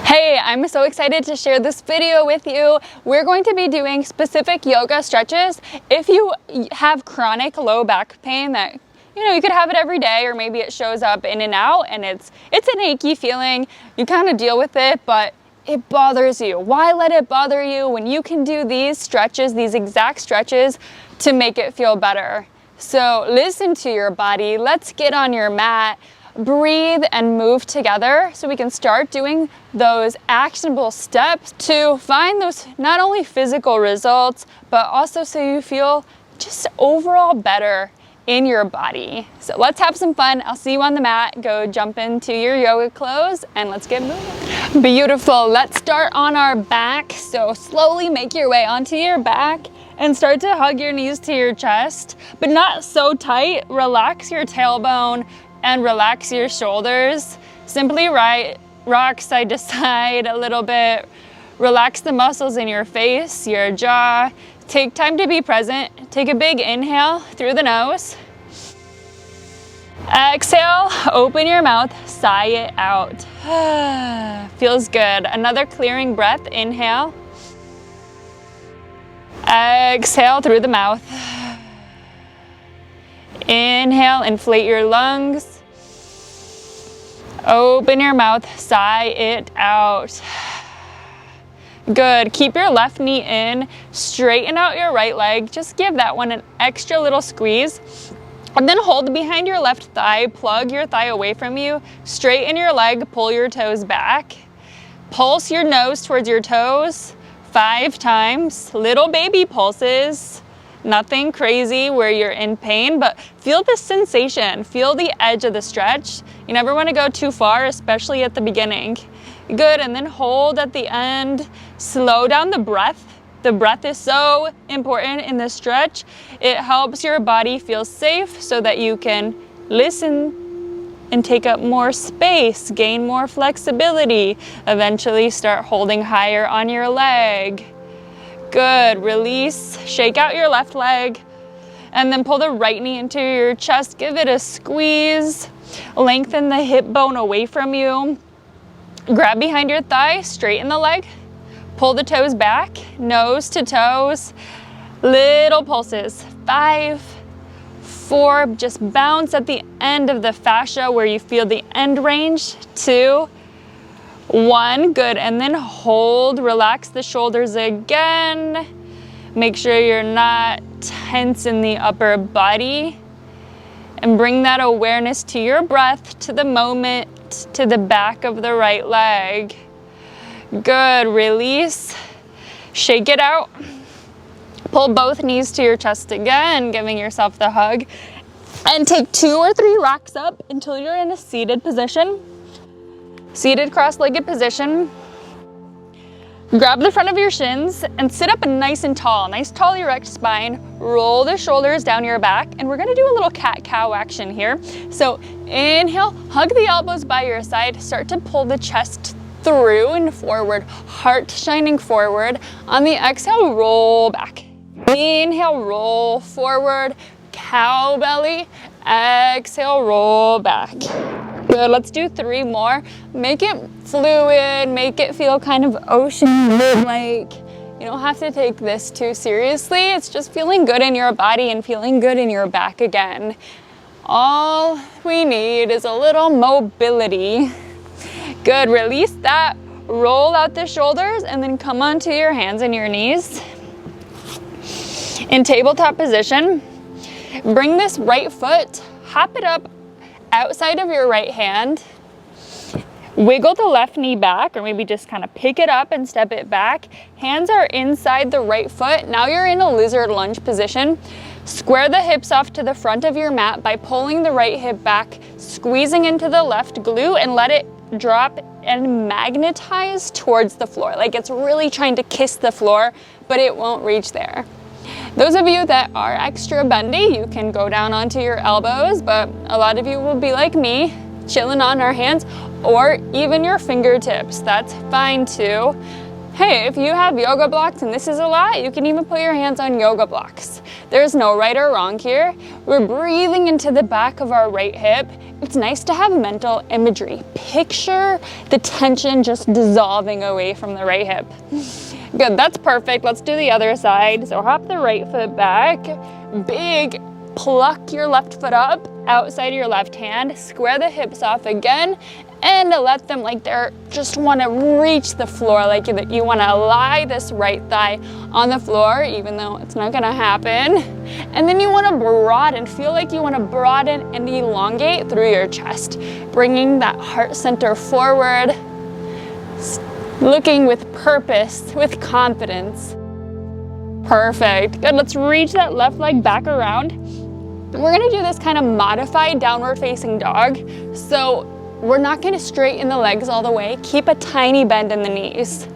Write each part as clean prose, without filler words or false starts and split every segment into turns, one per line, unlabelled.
Hey, I'm so excited to share this video with you. We're going to be doing specific yoga stretches. If you have chronic low back pain that, you could have it every day, or maybe it shows up in and out and it's an achy feeling, you kind of deal with it, but it bothers you. Why let it bother you when you can do these stretches, these exact stretches, to make it feel better? So listen to your body. Let's get on your mat. Breathe and move together so we can start doing those actionable steps to find those not only physical results, but also so you feel just overall better in your body. So let's have some fun. I'll see you on the mat. Go jump into your yoga clothes and let's get moving. Beautiful. Let's start on our back. So slowly make your way onto your back and start to hug your knees to your chest, but not so tight. Relax your tailbone and relax your shoulders. Simply rock side to side a little bit. Relax the muscles in your face, your jaw. Take time to be present. Take a big inhale through the nose. Exhale, open your mouth, sigh it out. Feels good. Another clearing breath, inhale. Exhale through the mouth. Inhale, inflate your lungs. Open your mouth, sigh it out. Good. Keep your left knee in. Straighten out your right leg. Just give that one an extra little squeeze. And then hold behind your left thigh. Plug your thigh away from you. Straighten your leg. Pull your toes back. Pulse your nose towards your toes 5 times. Little baby pulses. Nothing crazy where you're in pain, but feel the sensation. Feel the edge of the stretch. You never want to go too far, especially at the beginning. Good, and then hold at the end. Slow down the breath. The breath is so important in this stretch. It helps your body feel safe so that you can listen and take up more space, gain more flexibility, eventually start holding higher on your leg. Good, release, shake out your left leg, and then pull the right knee into your chest. Give it a squeeze. Lengthen the hip bone away from you. Grab behind your thigh, straighten the leg. Pull the toes back, nose to toes. Little pulses, 5, 4, just bounce at the end of the fascia where you feel the end range. 2, 1, good, and then hold, relax the shoulders again. Make sure you're not tense in the upper body. And bring that awareness to your breath, to the moment, to the back of the right leg. Good, release, shake it out. Pull both knees to your chest again, giving yourself the hug. And take 2 or 3 rocks up until you're in a seated position. Seated cross-legged position. Grab the front of your shins and sit up nice and tall. Nice tall erect spine. Roll the shoulders down your back, and we're gonna do a little cat-cow action here. So inhale, hug the elbows by your side. Start to pull the chest through and forward. Heart shining forward. On the exhale, roll back. Inhale, roll forward. Cow belly. Exhale, roll back. Good, let's do 3 more. Make it fluid, make it feel kind of ocean-like. You don't have to take this too seriously. It's just feeling good in your body and feeling good in your back again. All we need is a little mobility. Good, release that. Roll out the shoulders and then come onto your hands and your knees. In tabletop position, bring this right foot, hop it up outside of your right hand. Wiggle the left knee back, or maybe just kind of pick it up and step it back. Hands are inside the right foot. Now you're in a lizard lunge position. Square the hips off to the front of your mat by pulling the right hip back, squeezing into the left glute, and let it drop and magnetize towards the floor. Like it's really trying to kiss the floor, but it won't reach there. Those of you that are extra bendy, you can go down onto your elbows, but a lot of you will be like me, chilling on our hands or even your fingertips. That's fine too. Hey, if you have yoga blocks and this is a lot, you can even put your hands on yoga blocks. There's no right or wrong here. We're breathing into the back of our right hip, it's nice to have mental imagery. Picture the tension just dissolving away from the right hip. Good, that's perfect. Let's do the other side. So hop the right foot back, big pluck your left foot up, outside of your left hand, square the hips off again, and let them like they're just want to reach the floor, like you want to lie this right thigh on the floor, even though it's not going to happen. And then you want to broaden, feel like you want to broaden and elongate through your chest, bringing that heart center forward, looking with purpose, with confidence. Perfect. Good. Let's reach that left leg back around. We're going to do this kind of modified downward facing dog. So we're not going to straighten the legs all the way. Keep a tiny bend in the knees.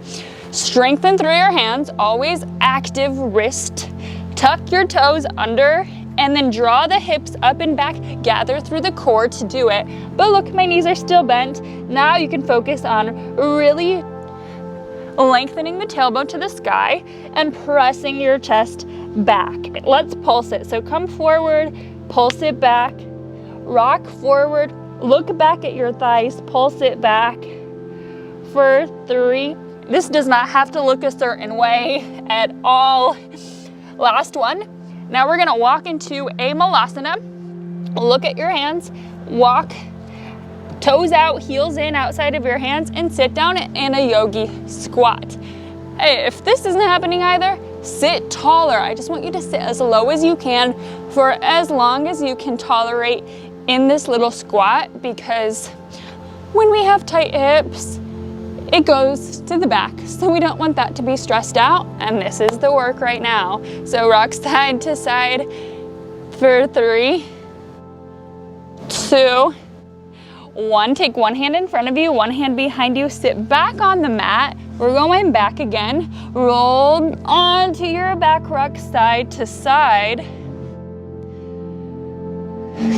Strengthen through your hands, always active wrist. Tuck your toes under and then draw the hips up and back. Gather through the core to do it. But look, my knees are still bent. Now you can focus on really lengthening the tailbone to the sky and pressing your chest back. Let's pulse it. So come forward, pulse it back, rock forward, look back at your thighs, pulse it back for 3. This does not have to look a certain way at all. Last one. Now we're gonna walk into a malasana. Look at your hands, walk toes out, heels in outside of your hands, and sit down in a yogi squat. Hey, if this isn't happening either, sit taller. I just want you to sit as low as you can for as long as you can tolerate in this little squat, because when we have tight hips, it goes to the back. So we don't want that to be stressed out, and this is the work right now. So rock side to side for 3, 2, 1. Take one hand in front of you, one hand behind you, sit back on the mat. We're going back again. Roll onto your back, rock side to side.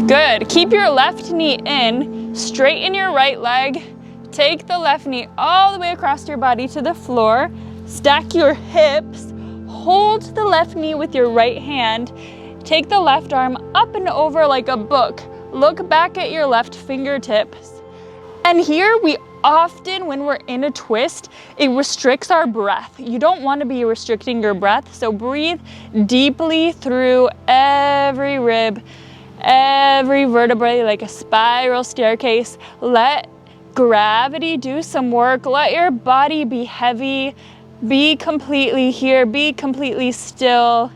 Good. Keep your left knee in, straighten your right leg. Take the left knee all the way across your body to the floor. Stack your hips. Hold the left knee with your right hand. Take the left arm up and over like a book. Look back at your left fingertips. And here we often, when we're in a twist, it restricts our breath. You don't want to be restricting your breath, so breathe deeply through every rib, every vertebrae, like a spiral staircase. Let gravity do some work. Let your body be heavy. Be completely here. Be completely still.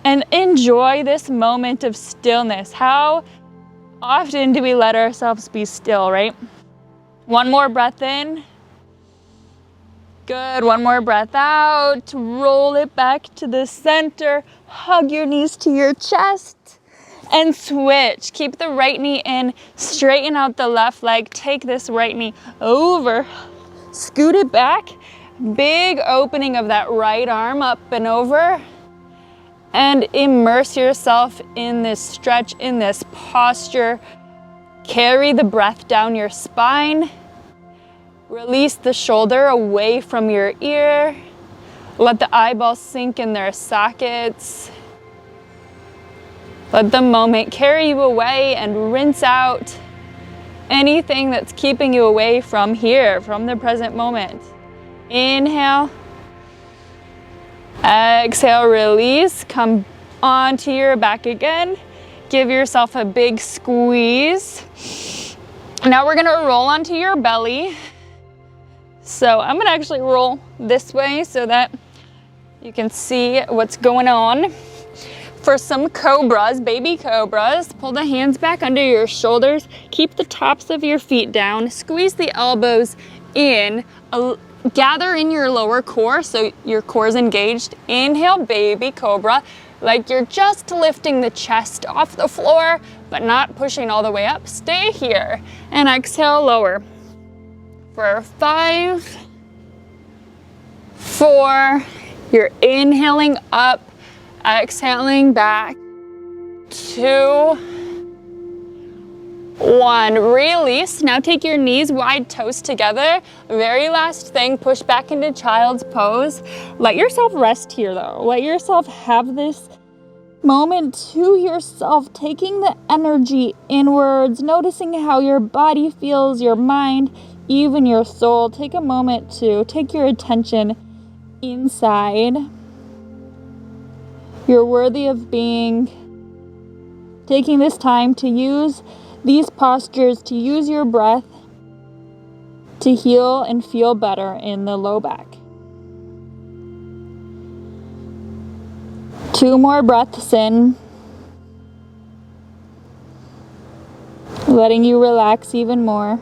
And enjoy this moment of stillness. How often do we let ourselves be still, right? One more breath in. Good. One more breath out. Roll it back to the center. Hug your knees to your chest. And switch. Keep the right knee in. Straighten out the left leg. Take this right knee over. Scoot it back. Big opening of that right arm up and over. And immerse yourself in this stretch, in this posture. Carry the breath down your spine. Release the shoulder away from your ear. Let the eyeballs sink in their sockets. Let the moment carry you away and rinse out anything that's keeping you away from here, from the present moment. Inhale. Exhale, release. Come onto your back again. Give yourself a big squeeze. Now we're gonna roll onto your belly. So I'm gonna actually roll this way so that you can see what's going on. For some cobras, baby cobras, pull the hands back under your shoulders. Keep the tops of your feet down. Squeeze the elbows in. Gather in your lower core so your core is engaged. Inhale, baby cobra, like you're just lifting the chest off the floor, but not pushing all the way up. Stay here. And exhale, lower. For 5, 4, you're inhaling up, exhaling back. 2, 1, release. Now take your knees wide, toes together. Very last thing, push back into child's pose. Let yourself rest here though. Let yourself have this
moment to yourself, taking the energy inwards, noticing how your body feels, your mind, even your soul. Take a moment to take your attention inside. You're worthy of being. Taking this time to use these postures, to use your breath to heal and feel better in the low back. 2 more breaths in, letting you relax even more.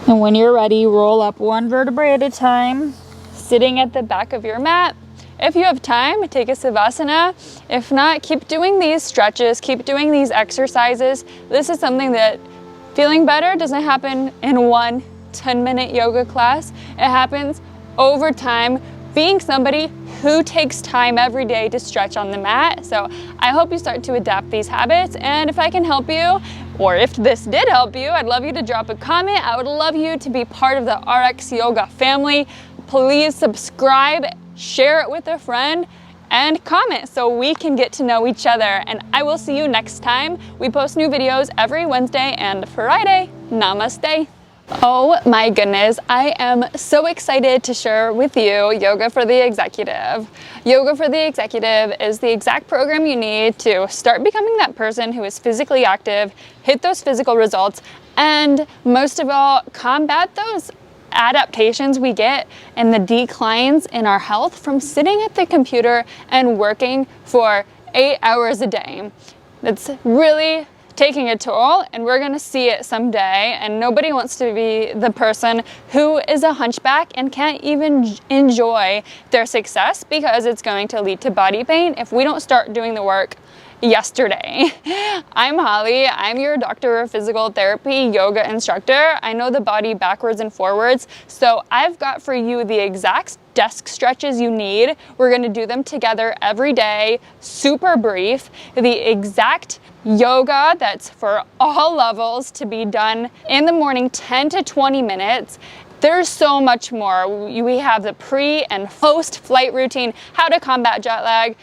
And when you're ready, roll up 1 vertebrae at a time, sitting at the back of your mat. If you have time, take a savasana. If not, keep doing these stretches, keep doing these exercises. This is something that feeling better doesn't happen in one 10-minute yoga class. It happens over time, being somebody who takes time every day to stretch on the mat. So I hope you start to adapt these habits. And if I can help you, or if this did help you, I'd love you to drop a comment. I would love you to be part of the RX Yoga family. Please subscribe, share it with a friend, and comment so we can get to know each other. And I will see you next time. We post new videos every Wednesday and Friday. Namaste. Oh my goodness, I am so excited to share with you Yoga for the Executive. Yoga for the Executive is the exact program you need to start becoming that person who is physically active, hit those physical results, and most of all, combat those adaptations we get and the declines in our health from sitting at the computer and working for 8 hours a day. That's really taking a toll, and we're gonna see it someday, and nobody wants to be the person who is a hunchback and can't even enjoy their success because it's going to lead to body pain if we don't start doing the work yesterday. I'm Holly. I'm your doctor of physical therapy yoga instructor. I know the body backwards and forwards, so I've got for you the exact desk stretches you need. We're going to do them together every day, super brief. The exact yoga that's for all levels to be done in the morning, 10 to 20 minutes. There's so much more. We have the pre and post flight routine, how to combat jet lag.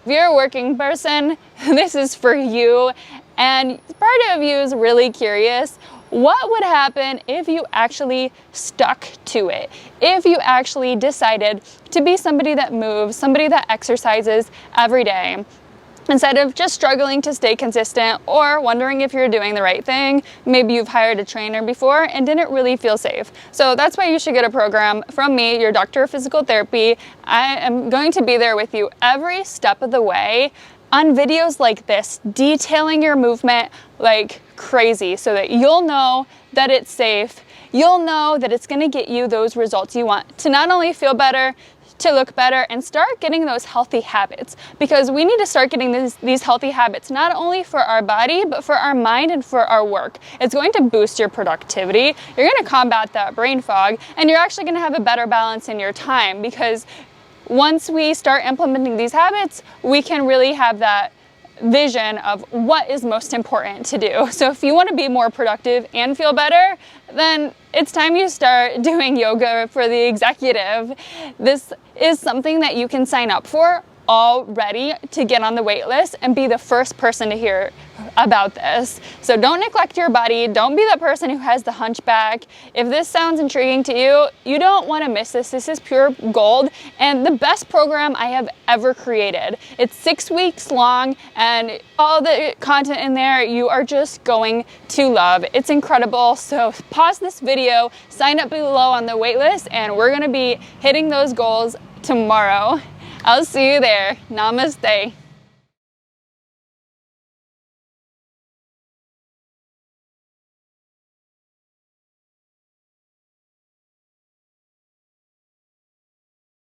If you're a working person, this is for you. And part of you is really curious, what would happen if you actually stuck to it? If you actually decided to be somebody that moves, somebody that exercises every day, instead of just struggling to stay consistent or wondering if you're doing the right thing. Maybe you've hired a trainer before and didn't really feel safe. So that's why you should get a program from me, your doctor of physical therapy. I am going to be there with you every step of the way on videos like this, detailing your movement like crazy so that you'll know that it's safe. You'll know that it's gonna get you those results you want to not only feel better, to look better, and start getting those healthy habits, because we need to start getting these healthy habits not only for our body but for our mind and for our work. It's going to boost your productivity, you're going to combat that brain fog, and you're actually going to have a better balance in your time, because once we start implementing these habits, we can really have that vision of what is most important to do. So if you want to be more productive and feel better, then it's time you start doing yoga for the executive. This is something that you can sign up for already to get on the wait list and be the first person to hear about this. So don't neglect your body. Don't be the person who has the hunchback. If this sounds intriguing to you, you don't want to miss this. This is pure gold and the best program I have ever created. It's 6 weeks long and all the content in there you are just going to love. It's incredible. So pause this video, sign up below on the wait list, and we're going to be hitting those goals tomorrow. I'll see you there. Namaste.